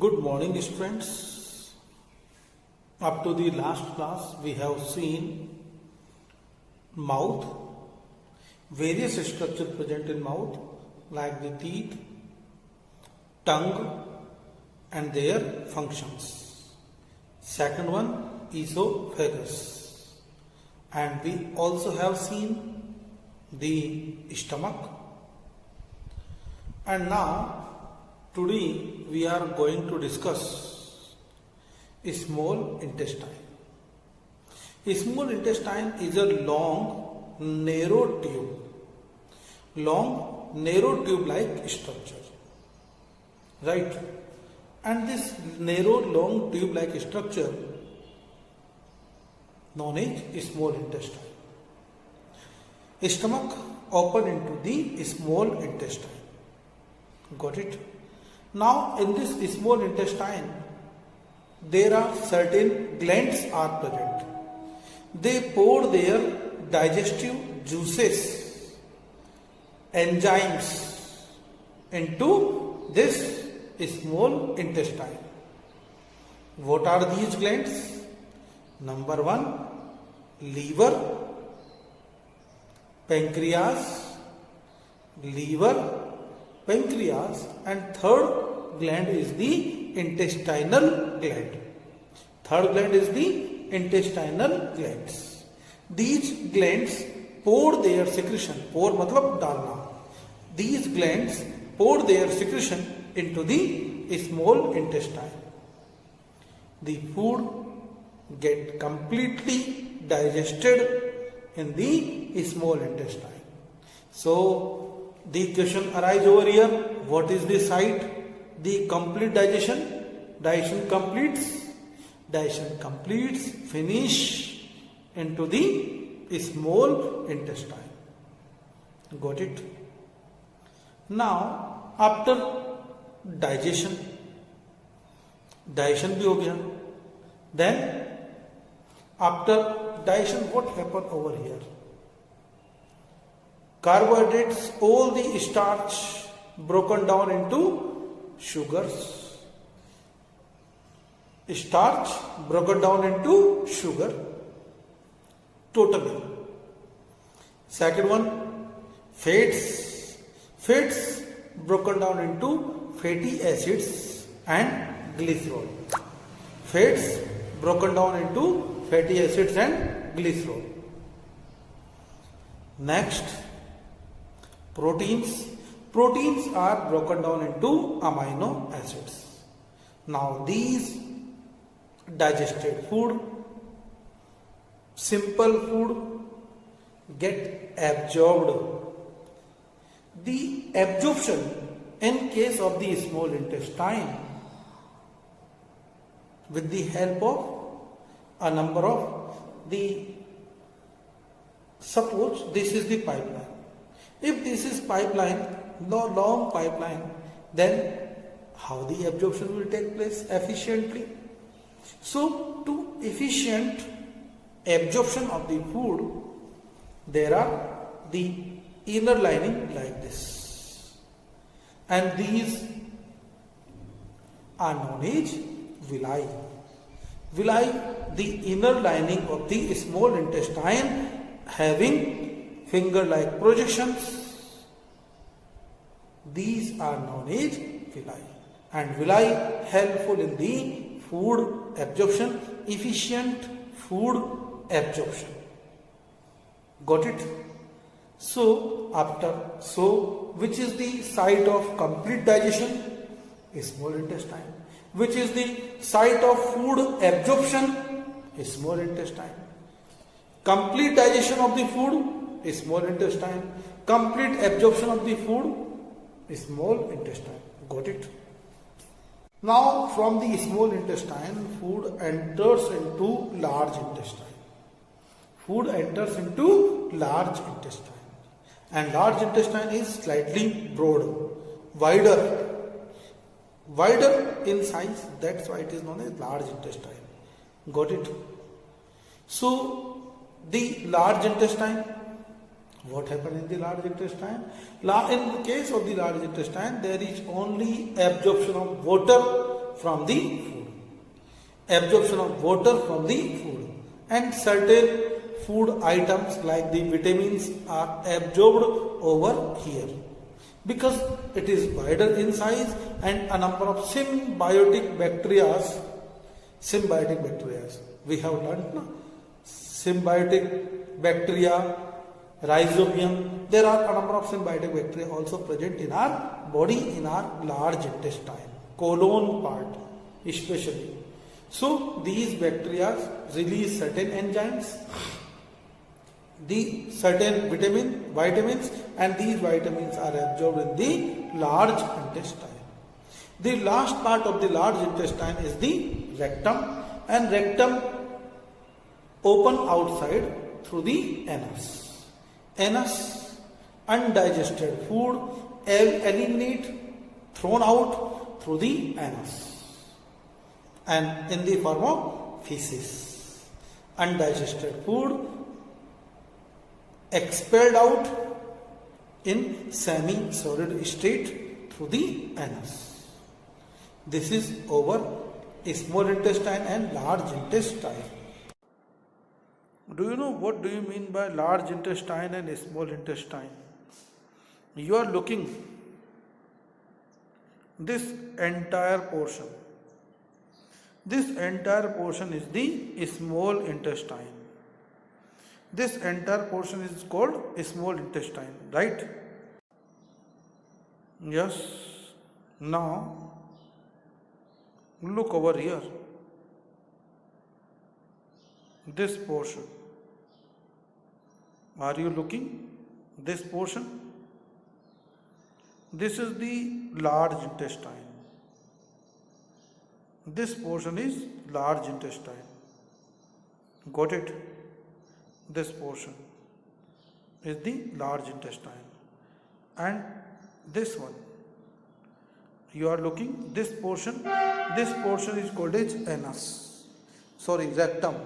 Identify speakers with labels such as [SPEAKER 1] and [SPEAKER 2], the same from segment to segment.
[SPEAKER 1] Good morning, students. Up to the last class, we have seen mouth, various structures present in mouth like the teeth, tongue and their functions. Second one, esophagus. And we also have seen the stomach. And now, today we are going to discuss small intestine. Small intestine is a long, narrow tube-like structure, right? And this narrow, long tube-like structure known as small intestine. Stomach open into the small intestine. Got it? Now, in this small intestine, there are certain glands are present. They pour their digestive juices, enzymes into this small intestine. What are these glands? Number one, liver, pancreas, and third gland is the intestinal gland. Third gland is the intestinal glands. These glands pour their secretion, pour matlab dalna. These glands pour their secretion into the small intestine. The food get completely digested in the small intestine. So, the question arises over here, what is the site? The complete digestion. Digestion completes, finish into the small intestine. Got it? Now, after digestion bhi ho gaya. Then, after digestion, what happened over here? Carbohydrates, all the starch broken down into sugars. Starch broken down into sugar totally. Second one, fats. Fats broken down into fatty acids and glycerol. Fats broken down into fatty acids and glycerol. Next, proteins. Proteins are broken down into amino acids. Now these digested food, simple food, get absorbed. The absorption in case of the small intestine with the help of a number of the, suppose this is the pipeline. If this is pipeline, long pipeline, then how the absorption will take place efficiently? So, to efficient absorption of the food, there are the inner lining like this. And these are known as villi. Villi, the inner lining of the small intestine having finger-like projections. These are known as villi. And villi helpful in the food absorption, efficient food absorption. Got it? So, which is the site of complete digestion? Small intestine. Which is the site of food absorption? Small intestine. Complete digestion of the food? Small intestine. Complete absorption of the food? Small intestine. Got it? Now, from the small intestine, food enters into large intestine. Food enters into large intestine. And large intestine is slightly broad, wider in size. That's why it is known as large intestine. Got it? So, the large intestine, what happened in the large intestine? In the case of the large intestine, there is only absorption of water from the food. Absorption of water from the food. And certain food items like the vitamins are absorbed over here because it is wider in size, and a number of symbiotic bacteria. We have learnt now. Symbiotic bacteria, rhizobium. There are a number of symbiotic bacteria also present in our body, in our large intestine, colon part especially. So these bacteria release certain enzymes, the certain vitamins, and these vitamins are absorbed in the large intestine. The last part of the large intestine is the rectum, and rectum open outside through the anus. Anus, undigested food eliminate, thrown out through the anus, and in the form of feces. Undigested food expelled out in semi-solid state through the anus. This is over small intestine and large intestine. Do you know what do you mean by large intestine and small intestine? You are looking this entire portion. This entire portion is the small intestine. This entire portion is called small intestine, right? Yes. Now look over here. This portion. Are you looking? This portion? This is the large intestine. This portion is large intestine. Got it? This portion is the large intestine. And this one, you are looking, this portion is called as anus. Rectum.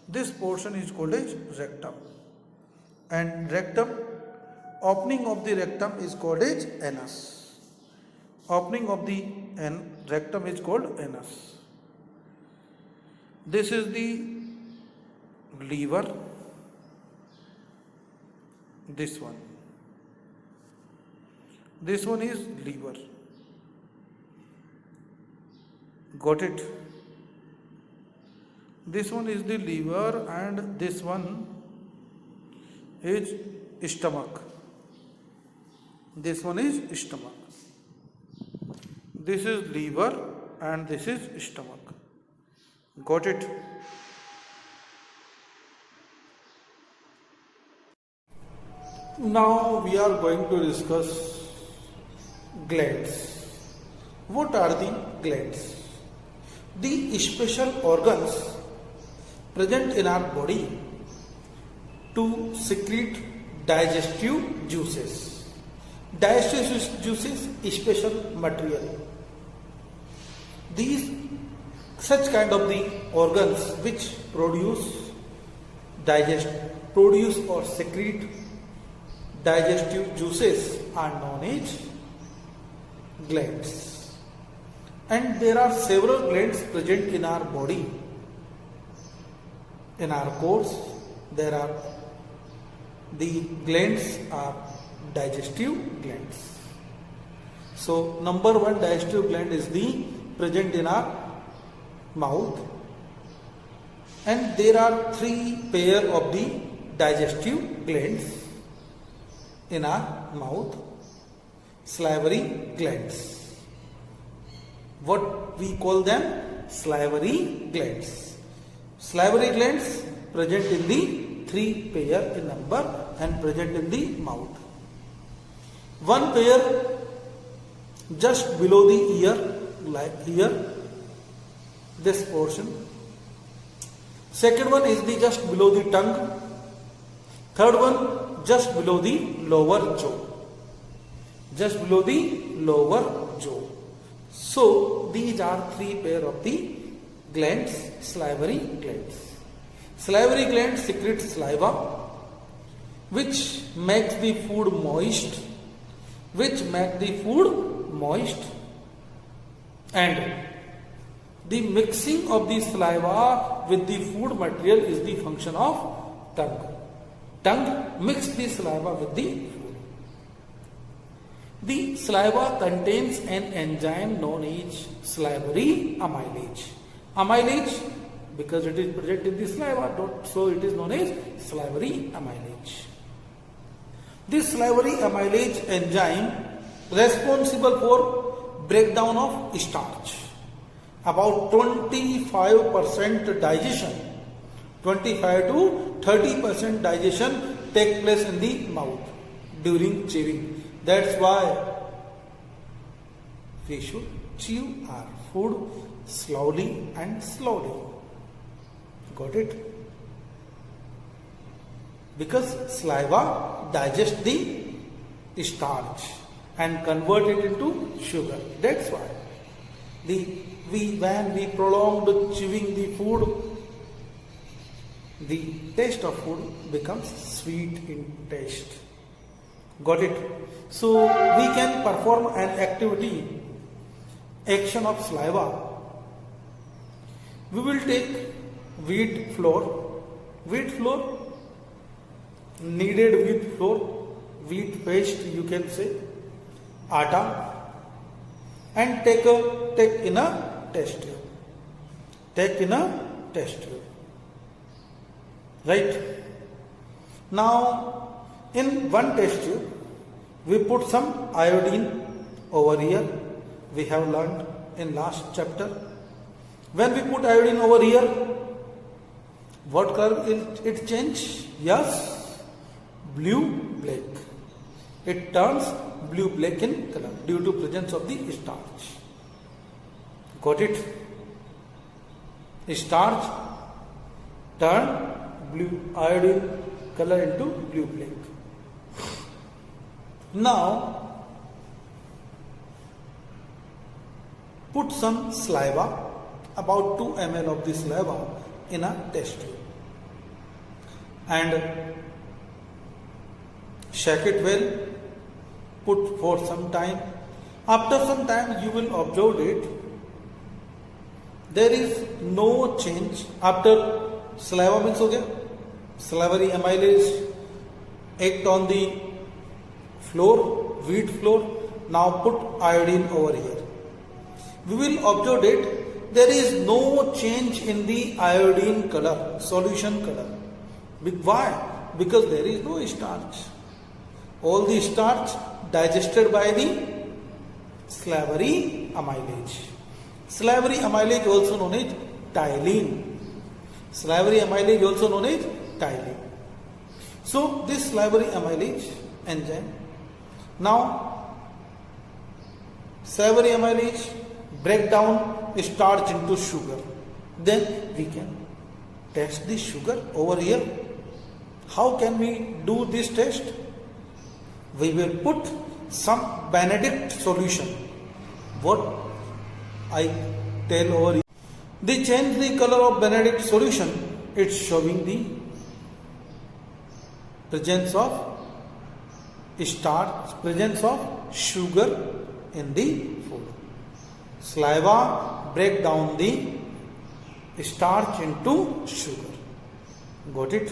[SPEAKER 1] This portion is called as rectum. And rectum, opening of the rectum is called as anus. Opening of the rectum is called anus. This is the liver. This one is liver. Got it? This one is the liver, and this one is stomach. This one is stomach. This is liver and this is stomach. Got it? Now we are going to discuss glands. What are the glands? The special organs present in our body to secrete digestive juices. Digestive juices, special material. These such kind of the organs which produce or secrete digestive juices are known as glands. And there are several glands present in our body. In our course, there are the glands are digestive glands. So, number one digestive gland is the present in our mouth, and there are three pair of the digestive glands in our mouth. Salivary glands. What we call them? Salivary glands. Salivary glands present in the three pair in number and present in the mouth. One pair just below the ear, like here, this portion. Second one is the just below the tongue. Third one just below the lower jaw. Just below the lower jaw. So these are three pair of the glands, salivary glands. Salivary glands secrete saliva, which makes the food moist. And The mixing of the saliva with the food material is the function of tongue. Tongue mix the saliva with the food. The saliva contains an enzyme known as salivary amylase. Amylase, because it is present in the saliva, so it is known as salivary amylase. This salivary amylase enzyme responsible for breakdown of starch. About 25% digestion, 25 to 30% digestion take place in the mouth during chewing. That's why we should chew our food slowly and slowly. Got it? Because saliva digests the starch and convert it into sugar. That's why when we prolong chewing the food, the taste of food becomes sweet in taste. Got it? So we can perform an activity, action of saliva. We will take wheat flour, kneaded wheat flour, wheat paste you can say, atta, and take in a test tube. Take in a test tube. Right? Now, in one test tube, we put some iodine over here. We have learned in last chapter. When we put iodine over here, what color will it change? Yes, blue-black. It turns blue-black in color due to presence of the starch. Got it? Starch turn blue iodine color into blue-black. Now, put some saliva, about 2 ml of the saliva in a test tube and shake it well, put for some time. After some time you will observe it, there is no change. After saliva mix ho gaya, salivary amylase act on the flour, wheat flour. Now put iodine over here. We will observe it, there is no change in the iodine color, solution color. Why? Because there is no starch. All the starch digested by the salivary amylase. Salivary amylase also known as ptyalin. Salivary amylase also known as ptyalin. So this salivary amylase enzyme, now salivary amylase break down starch into sugar. Then we can test the sugar over here. How can we do this test? We will put some Benedict solution. What I tell over here. They change the color of Benedict solution. It's showing the presence of starch, presence of sugar in the food. Saliva break down the starch into sugar. Got it?